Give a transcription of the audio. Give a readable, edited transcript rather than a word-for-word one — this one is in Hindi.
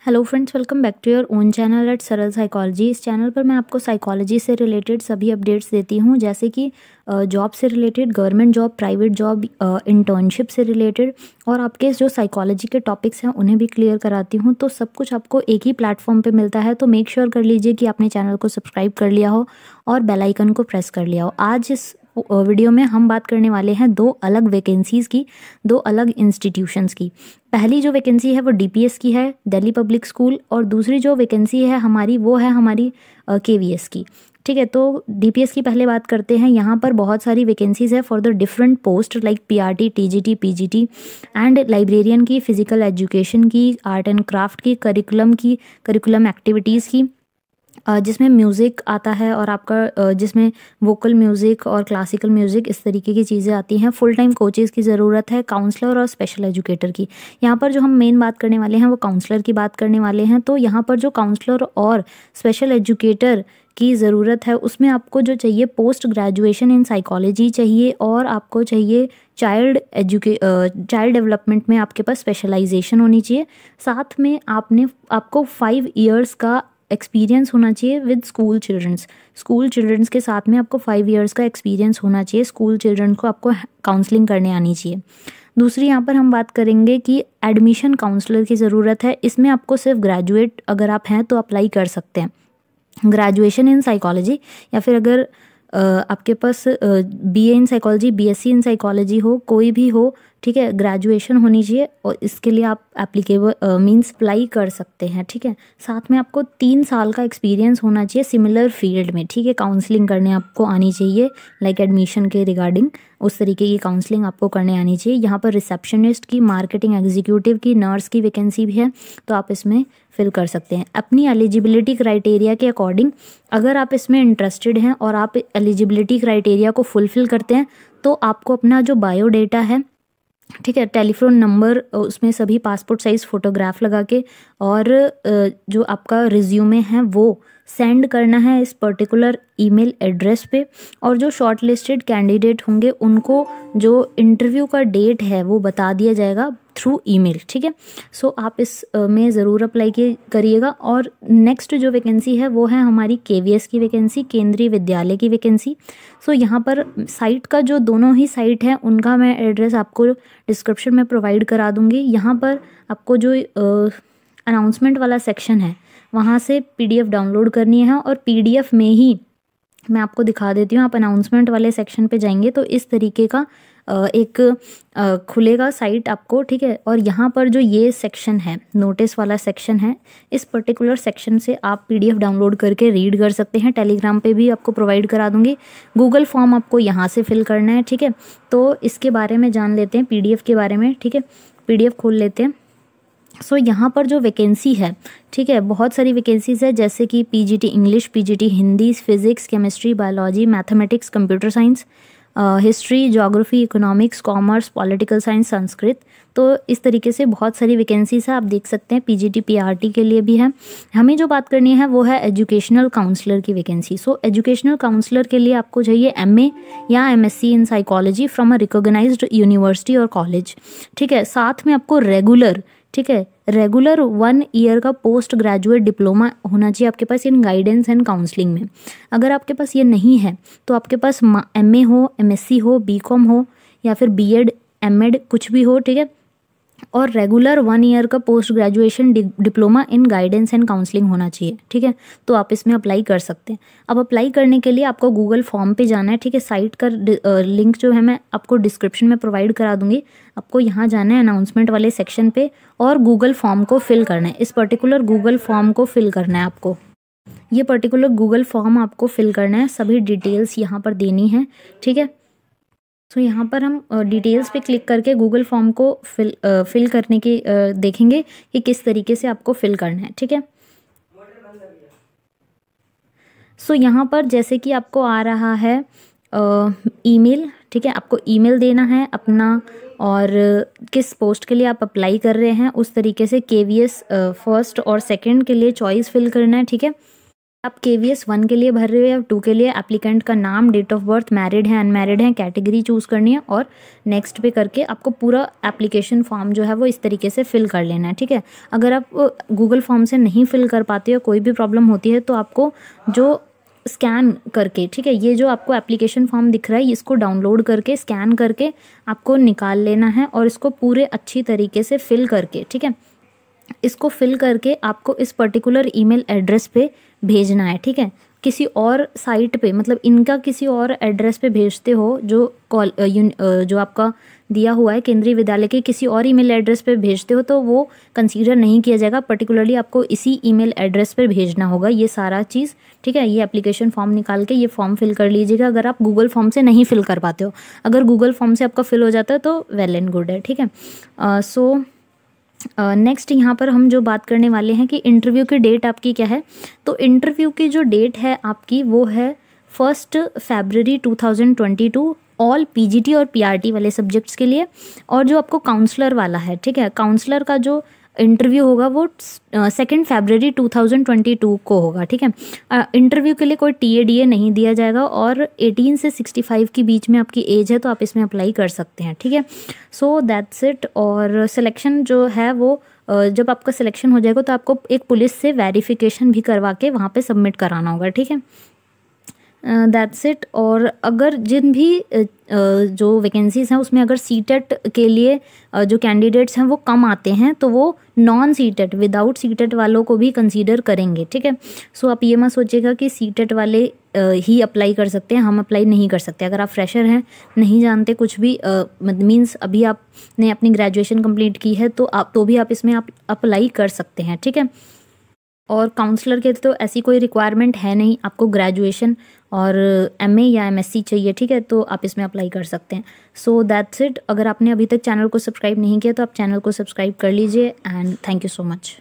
Hello friends, welcome back to your own channel at Saral psychology. इस चैनल पर मैं आपको साइकोलॉजी से रिलेटेड सभी अपडेट्स देती हूँ, जैसे कि जॉब से related, government job, private job, internship से रिलेटेड, और आपके जो साइकोलॉजी के टॉपिक्स हैं उन्हें भी क्लियर कराती हूँ। तो सब कुछ आपको एक ही प्लेटफॉर्म पे मिलता है, तो मेक श्योर कर लीजिए कि आपने चैनल को सब्सक्राइब कर लिया हो और बेल आइकन को प्रेस कर लिया हो। आज इस वीडियो में हम बात करने वाले हैं दो अलग वैकेंसीज़ की, दो अलग इंस्टीट्यूशंस की। पहली जो वैकेंसी है वो डीपीएस की है, दिल्ली पब्लिक स्कूल, और दूसरी जो वैकेंसी है हमारी वो है हमारी केवीएस की। ठीक है, तो डीपीएस की पहले बात करते हैं। यहाँ पर बहुत सारी वैकेंसीज है for the different post like PRT, TGT, PGT and librarian की, फिजिकल एजुकेशन की, आर्ट एंड क्राफ्ट की, करिकुलम एक्टिविटीज़ की, जिसमें म्यूज़िक आता है और आपका जिसमें वोकल म्यूज़िक और क्लासिकल म्यूज़िक, इस तरीके की चीज़ें आती हैं। फुल टाइम कोचेज़ की ज़रूरत है, काउंसलर और स्पेशल एजुकेटर की। यहाँ पर जो हम मेन बात करने वाले हैं वो काउंसलर की बात करने वाले हैं। तो यहाँ पर जो काउंसलर और स्पेशल एजुकेटर की ज़रूरत है उसमें आपको जो चाहिए पोस्ट ग्रेजुएशन इन साइकोलॉजी चाहिए, और आपको चाहिए चाइल्ड डेवलपमेंट में आपके पास स्पेशलाइजेशन होनी चाहिए। साथ में आपको 5 इयर्स का एक्सपीरियंस होना चाहिए विद स्कूल चिल्ड्रंस के साथ में आपको 5 इयर्स का एक्सपीरियंस होना चाहिए। स्कूल चिल्ड्रन को आपको काउंसलिंग करने आनी चाहिए। दूसरी यहाँ पर हम बात करेंगे कि एडमिशन काउंसलर की ज़रूरत है। इसमें आपको सिर्फ ग्रेजुएट अगर आप हैं तो अप्लाई कर सकते हैं, ग्रेजुएशन इन साइकोलॉजी, या फिर अगर आपके पास BA in psychology, BSc in psychology हो, कोई भी हो, ठीक है, ग्रेजुएशन होनी चाहिए और इसके लिए आप एप्लीकेबल मींस अप्लाई कर सकते हैं। ठीक है, साथ में आपको 3 साल का एक्सपीरियंस होना चाहिए सिमिलर फील्ड में। ठीक है, काउंसलिंग करने आपको आनी चाहिए, लाइक एडमिशन के रिगार्डिंग उस तरीके की काउंसलिंग आपको करने आनी चाहिए। यहाँ पर रिसेप्शनिस्ट की, मार्केटिंग एग्जीक्यूटिव की, नर्स की वैकेंसी भी है, तो आप इसमें फिल कर सकते हैं अपनी एलिजिबिलिटी क्राइटेरिया के अकॉर्डिंग। अगर आप इसमें इंटरेस्टेड हैं और आप एलिजिबिलिटी क्राइटेरिया को फुलफिल करते हैं तो आपको अपना जो बायोडेटा है, ठीक है, टेलीफोन नंबर, उसमें सभी पासपोर्ट साइज़ फ़ोटोग्राफ लगा के, और जो आपका रिज्यूमे है वो सेंड करना है इस पर्टिकुलर ईमेल एड्रेस पे। और जो शॉर्ट लिस्टेड कैंडिडेट होंगे उनको जो इंटरव्यू का डेट है वो बता दिया जाएगा थ्रू ईमेल। ठीक है, सो आप इस में ज़रूर अप्लाई करिएगा। और नेक्स्ट जो वैकेंसी है वो है हमारी केवीएस की वैकेंसी, केंद्रीय विद्यालय की वैकेंसी। सो यहाँ पर साइट का जो दोनों ही साइट है उनका मैं एड्रेस आपको डिस्क्रिप्शन में प्रोवाइड करा दूँगी। यहाँ पर आपको जो अनाउंसमेंट वाला सेक्शन है वहाँ से पीडीएफ डाउनलोड करनी है, और पीडीएफ में ही मैं आपको दिखा देती हूँ। आप अनाउंसमेंट वाले सेक्शन पे जाएंगे तो इस तरीके का एक खुलेगा साइट आपको। ठीक है, और यहाँ पर जो ये सेक्शन है, नोटिस वाला सेक्शन है, इस पर्टिकुलर सेक्शन से आप पीडीएफ डाउनलोड करके रीड कर सकते हैं। टेलीग्राम पे भी आपको प्रोवाइड करा दूंगी। गूगल फॉर्म आपको यहाँ से फिल करना है। ठीक है, तो इसके बारे में जान लेते हैं, पीडीएफ के बारे में। ठीक है, पीडीएफ खोल लेते हैं। सो यहाँ पर जो वैकेंसी है, ठीक है, बहुत सारी वैकेंसीज है, जैसे कि PGT English, PGT Hindi, physics, chemistry, biology, mathematics, computer science, history, geography, economics, commerce, political science, Sanskrit. तो इस तरीके से बहुत सारी वैकेंसीज है, आप देख सकते हैं। पीजीटी पीआरटी के लिए भी है। हमें जो बात करनी है वो है एजुकेशनल काउंसलर की वैकेंसी। सो एजुकेशनल काउंसलर के लिए आपको चाहिए एमए या MSc in psychology from a recognised university और कॉलेज। ठीक है, साथ में आपको रेगुलर 1 ईयर का पोस्ट ग्रेजुएट डिप्लोमा होना चाहिए आपके पास इन गाइडेंस एंड काउंसलिंग में। अगर आपके पास ये नहीं है तो आपके पास एमए हो, एमएससी हो, बीकॉम हो, या फिर बीएड, एमएड कुछ भी हो। ठीक है, और रेगुलर 1 ईयर का post graduation diploma in guidance and counselling होना चाहिए। ठीक है, तो आप इसमें अप्लाई कर सकते हैं। अब अप्लाई करने के लिए आपको गूगल फॉर्म पे जाना है। ठीक है, साइट का लिंक जो है मैं आपको डिस्क्रिप्शन में प्रोवाइड करा दूंगी। आपको यहाँ जाना है अनाउंसमेंट वाले सेक्शन पे, और गूगल फॉर्म को फिल करना है। इस पर्टिकुलर गूगल फॉर्म को फिल करना है आपको। ये पर्टिकुलर गूगल फॉर्म आपको फिल करना है, सभी डिटेल्स यहाँ पर देनी है। ठीक है, तो यहाँ पर हम डिटेल्स पे क्लिक करके गूगल फॉर्म को फिल करने की देखेंगे कि किस तरीके से आपको फिल करना है। ठीक है, सो यहाँ पर जैसे कि आपको आ रहा है ईमेल। ठीक है, आपको ईमेल देना है अपना, और किस पोस्ट के लिए आप अप्लाई कर रहे हैं उस तरीके से केवीएस फर्स्ट और सेकंड के लिए चॉइस फिल करना है। ठीक है, आप KVS 1 के लिए भर रहे हो या 2 के लिए, एप्लीकेंट का नाम, डेट ऑफ बर्थ, मैरिड है अनमैरिड है, कैटेगरी चूज़ करनी है और नेक्स्ट पे करके आपको पूरा एप्लीकेशन फॉर्म जो है वो इस तरीके से फिल कर लेना है, ठीक है। अगर आप गूगल फॉर्म से नहीं फिल कर पाते हो, कोई भी प्रॉब्लम होती है, तो आपको जो स्कैन करके, ठीक है, ये जो आपको एप्लीकेशन फॉर्म दिख रहा है इसको डाउनलोड करके स्कैन करके आपको निकाल लेना है और इसको पूरे अच्छी तरीके से फिल करके, ठीक है, इसको फिल करके आपको इस पर्टिकुलर ईमेल एड्रेस पे भेजना है, ठीक है। किसी और साइट पे, मतलब इनका किसी और एड्रेस पे भेजते हो जो जो आपका दिया हुआ है केंद्रीय विद्यालय के किसी और ईमेल एड्रेस पे भेजते हो तो वो कंसीडर नहीं किया जाएगा। पर्टिकुलरली आपको इसी ईमेल एड्रेस पे भेजना होगा ये सारा चीज़, ठीक है। ये एप्लीकेशन फॉर्म निकाल के ये फॉर्म फिल कर लीजिएगा अगर आप गूगल फॉर्म से नहीं फिल कर पाते हो। अगर गूगल फॉर्म से आपका फिल हो जाता है तो वेल एंड गुड है, ठीक है। सो नेक्स्ट यहाँ पर हम जो बात करने वाले हैं कि इंटरव्यू की डेट आपकी क्या है। तो इंटरव्यू की जो डेट है आपकी वो है 1 फरवरी 2022 ऑल PGT और PRT वाले सब्जेक्ट्स के लिए। और जो आपको काउंसलर वाला है, ठीक है, काउंसलर का जो इंटरव्यू होगा वो 2 फरवरी 2022 को होगा, ठीक है। इंटरव्यू के लिए कोई TADA नहीं दिया जाएगा और 18 से 65 के बीच में आपकी एज है तो आप इसमें अप्लाई कर सकते हैं, ठीक है। So that's it. और सिलेक्शन जो है वो जब आपका सिलेक्शन हो जाएगा तो आपको एक पुलिस से वेरिफिकेशन भी करवा के वहाँ पे सबमिट कराना होगा, ठीक है। That's it. और अगर जिन भी जो वैकेंसीज़ हैं उसमें अगर सीटेट के लिए जो कैंडिडेट्स हैं वो कम आते हैं तो वो नॉन सीटेट विदाउट सीटेट वालों को भी कंसीडर करेंगे, ठीक है। सो आप ये मत सोचिएगा कि सीटेट वाले ही अप्लाई कर सकते हैं, हम अप्लाई नहीं कर सकते। अगर आप फ्रेशर हैं, नहीं जानते कुछ भी, मीन्स अभी आपने अपनी ग्रेजुएशन कंप्लीट की है तो भी आप इसमें आप अप्लाई कर सकते हैं, ठीक है। और काउंसलर के तो ऐसी कोई रिक्वायरमेंट है नहीं, आपको ग्रेजुएशन और MA या MSc चाहिए, ठीक है, तो आप इसमें अप्लाई कर सकते हैं। So that's it. अगर आपने अभी तक चैनल को सब्सक्राइब नहीं किया तो आप चैनल को सब्सक्राइब कर लीजिए and thank you so much.